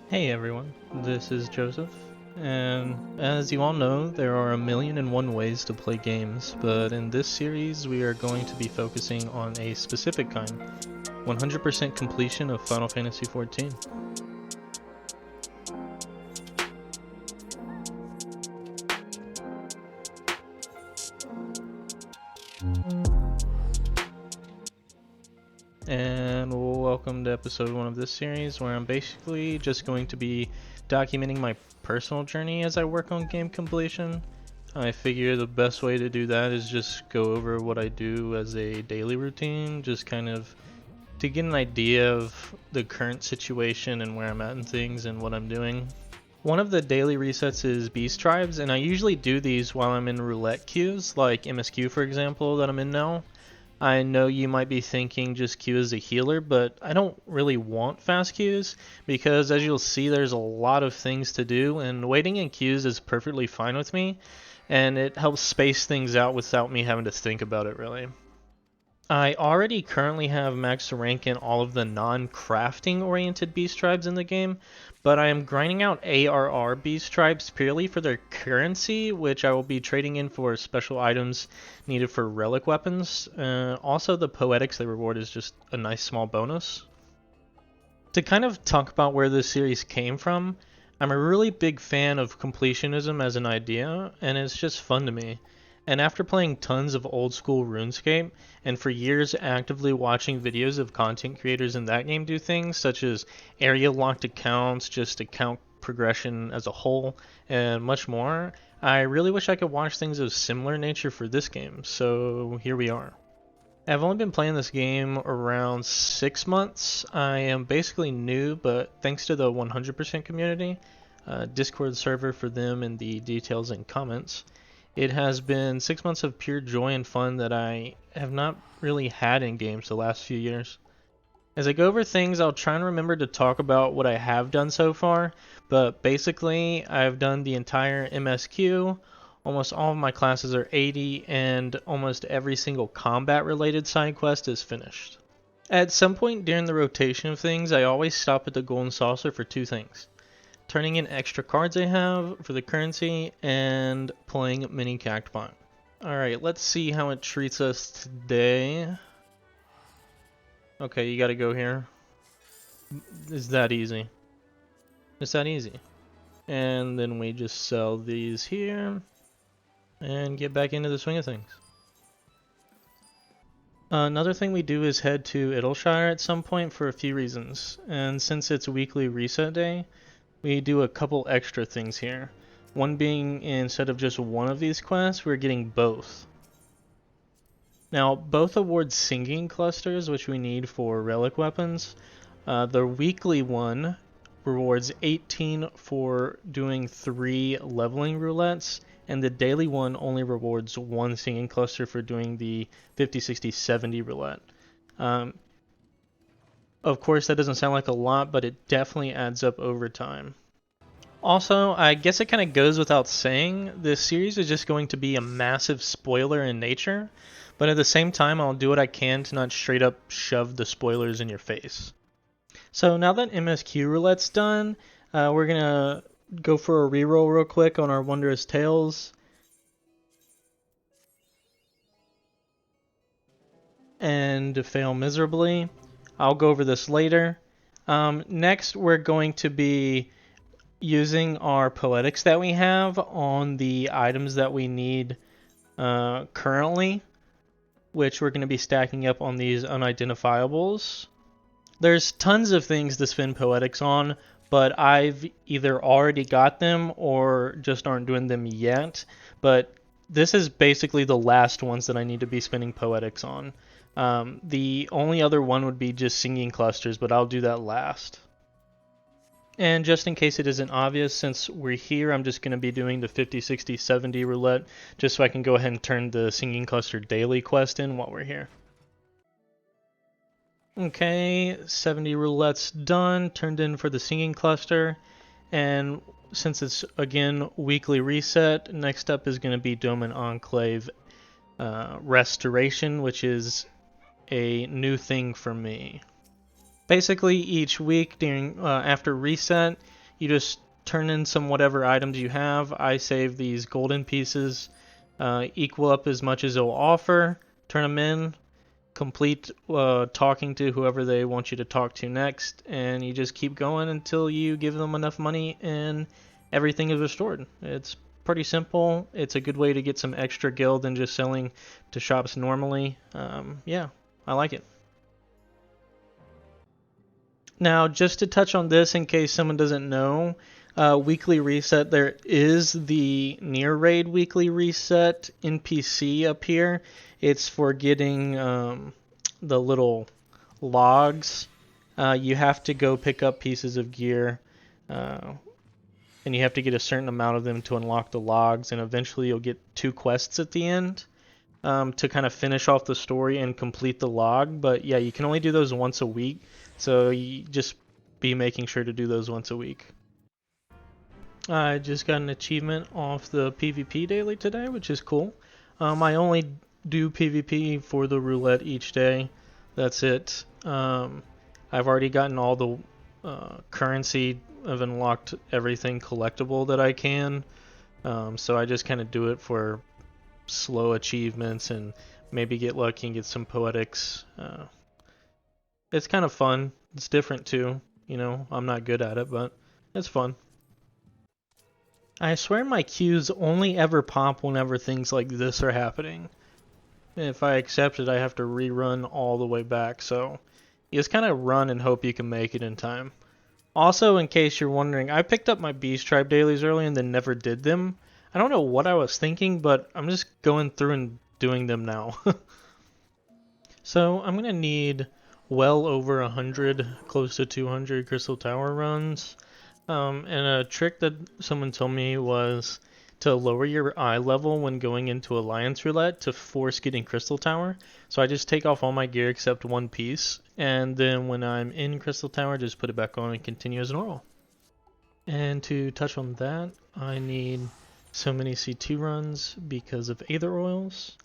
Hey everyone, this is Joseph, and as you all know, there are a million and one ways to play games, but in this series we are going to be focusing on a specific kind, 100% completion of Final Fantasy XIV. And welcome to episode 1 of this series, where I'm basically just going to be documenting my personal journey as I work on game completion. I figure the best way to do that is just go over what I do as a daily routine, just kind of to get an idea of the current situation and where I'm at in things and what I'm doing. One of the daily resets is Beast Tribes, and I usually do these while I'm in roulette queues, like MSQ for example, that I'm in now. I know you might be thinking just queue as a healer, but I don't really want fast queues because as you'll see there's a lot of things to do, and waiting in queues is perfectly fine with me, and it helps space things out without me having to think about it really. I already currently have max rank in all of the non-crafting oriented beast tribes in the game, but I am grinding out ARR beast tribes purely for their currency, which I will be trading in for special items needed for relic weapons. Also, the poetics they reward is just a nice small bonus. To kind of talk about where this series came from, I'm a really big fan of completionism as an idea, and it's just fun to me. And after playing tons of old school RuneScape, and for years actively watching videos of content creators in that game do things, such as area locked accounts, just account progression as a whole, and much more, I really wish I could watch things of similar nature for this game, so here we are. I've only been playing this game around 6 months. I am basically new, but thanks to the 100% community, Discord server for them and the details and comments, it has been 6 months of pure joy and fun that I have not really had in games the last few years. As I go over things, I'll try and remember to talk about what I have done so far, but basically, I've done the entire MSQ, almost all of my classes are 80, and almost every single combat-related side quest is finished. At some point during the rotation of things, I always stop at the Golden Saucer for two things: turning in extra cards I have for the currency, and playing Mini Cactbot. Alright, let's see how it treats us today. Okay, you gotta go here. It's that easy. It's that easy. And then we just sell these here and get back into the swing of things. Another thing we do is head to Idyllshire at some point for a few reasons. And since it's weekly reset day, we do a couple extra things here. One being, instead of just one of these quests, we're getting both. Now, both award singing clusters, which we need for relic weapons. The weekly one rewards 18 for doing 3 leveling roulettes, and the daily one only rewards 1 singing cluster for doing the 50, 60, 70 roulette. Of course, that doesn't sound like a lot, but it definitely adds up over time. Also, I guess it kind of goes without saying, this series is just going to be a massive spoiler in nature, but at the same time, I'll do what I can to not straight up shove the spoilers in your face. So now that MSQ roulette's done, we're gonna go for a reroll real quick on our Wondrous Tales. And fail miserably. I'll go over this later. Next, we're going to be using our poetics that we have on the items that we need currently, which we're going to be stacking up on these unidentifiables. There's tons of things to spend poetics on, but I've either already got them or just aren't doing them yet. But this is basically the last ones that I need to be spending poetics on. The only other one would be just singing clusters, but I'll do that last. And just in case it isn't obvious, since we're here, I'm just going to be doing the 50, 60, 70 roulette, just so I can go ahead and turn the singing cluster daily quest in while we're here. Okay, 70 roulette's done, turned in for the singing cluster, and since it's again weekly reset, next up is going to be Dome and Enclave Restoration, which is a new thing for me. Basically, each week during after reset, You just turn in some whatever items you have. I save these golden pieces, equal up as much as they'll offer, turn them in, complete talking to whoever they want you to talk to next, and you just keep going until you give them enough money and everything is restored. It's pretty simple. It's a good way to get some extra gil than just selling to shops normally. Yeah, I like it. Now, just to touch on this in case someone doesn't know, weekly reset, there is the near raid weekly reset NPC up here. It's for getting the little logs. You have to go pick up pieces of gear, and you have to get a certain amount of them to unlock the logs, and eventually you'll get 2 quests at the end to kind of finish off the story and complete the log. But yeah, you can only do those once a week, so you just be making sure to do those once a week. I just got an achievement off the PvP daily today, which is cool. I only do PvP for the roulette each day. That's it. I've already gotten all the currency. I've unlocked everything collectible that I can. So I just kind of do it for slow achievements and maybe get lucky and get some poetics. It's kind of fun. It's different too. You know, I'm not good at it, but it's fun. I swear my queues only ever pop whenever things like this are happening. If I accept it, I have to rerun all the way back, so you just kind of run and hope you can make it in time. Also, in case you're wondering, I picked up my Beast Tribe dailies early and then never did them. I don't know what I was thinking, but I'm just going through and doing them now. So I'm going to need well over 100, close to 200 Crystal Tower runs. And a trick that someone told me was to lower your eye level when going into Alliance Roulette to force getting Crystal Tower. So I just take off all my gear except one piece, and then when I'm in Crystal Tower, just put it back on and continue as normal. And to touch on that, I need so many C2 runs because of Aether Oils.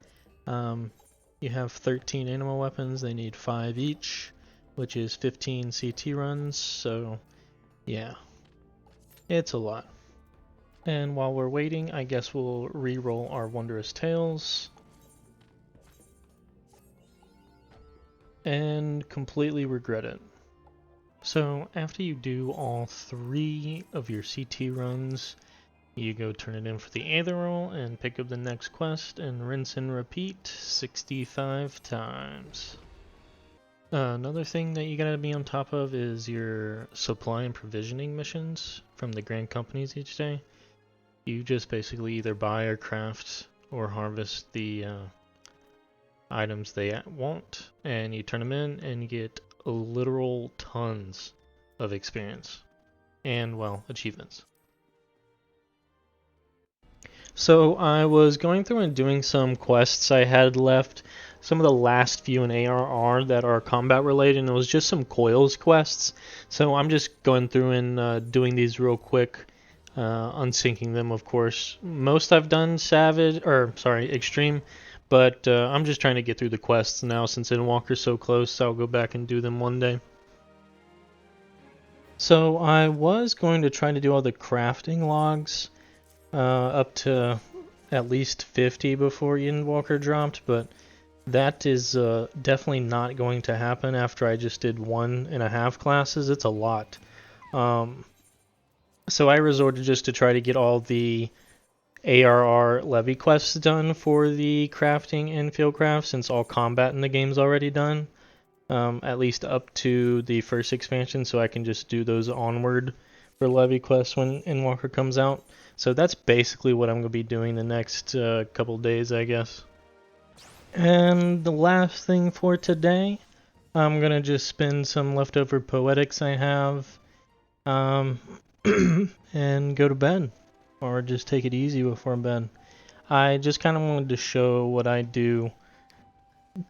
You have 13 animal weapons, they need 5 each, which is 15 CT runs, so yeah. It's a lot. And while we're waiting, I guess we'll re-roll our Wondrous Tales. And completely regret it. So after you do all 3 of your CT runs, you go turn it in for the Aether Roll and pick up the next quest and rinse and repeat 65 times. Another thing that you gotta be on top of is your supply and provisioning missions from the grand companies each day. You just basically either buy or craft or harvest the items they want, and you turn them in and you get literal tons of experience and, well, achievements. So I was going through and doing some quests I had left, some of the last few in ARR that are combat related, and it was just some coils quests. So I'm just going through and doing these real quick, unsyncing them, of course. Most I've done extreme, but I'm just trying to get through the quests now since Endwalker's so close, so I'll go back and do them one day. So I was going to try to do all the crafting logs up to at least 50 before Endwalker dropped, but that is definitely not going to happen after I just did 1.5 classes. It's a lot. So I resorted just to try to get all the ARR levy quests done for the crafting and fieldcraft, since all combat in the game's already done. At least up to the first expansion, so I can just do those onward for levy quests when Endwalker comes out. So that's basically what I'm going to be doing the next couple days, I guess. And the last thing for today, I'm going to just spend some leftover poetics I have and go to bed. Or just take it easy before bed. I just kind of wanted to show what I do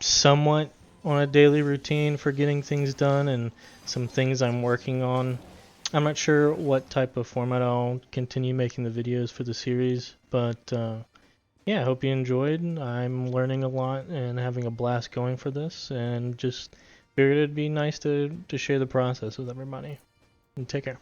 somewhat on a daily routine for getting things done and some things I'm working on. I'm not sure what type of format I'll continue making the videos for the series, but yeah, I hope you enjoyed. I'm learning a lot and having a blast going for this, and just figured it'd be nice to share the process with everybody. And take care.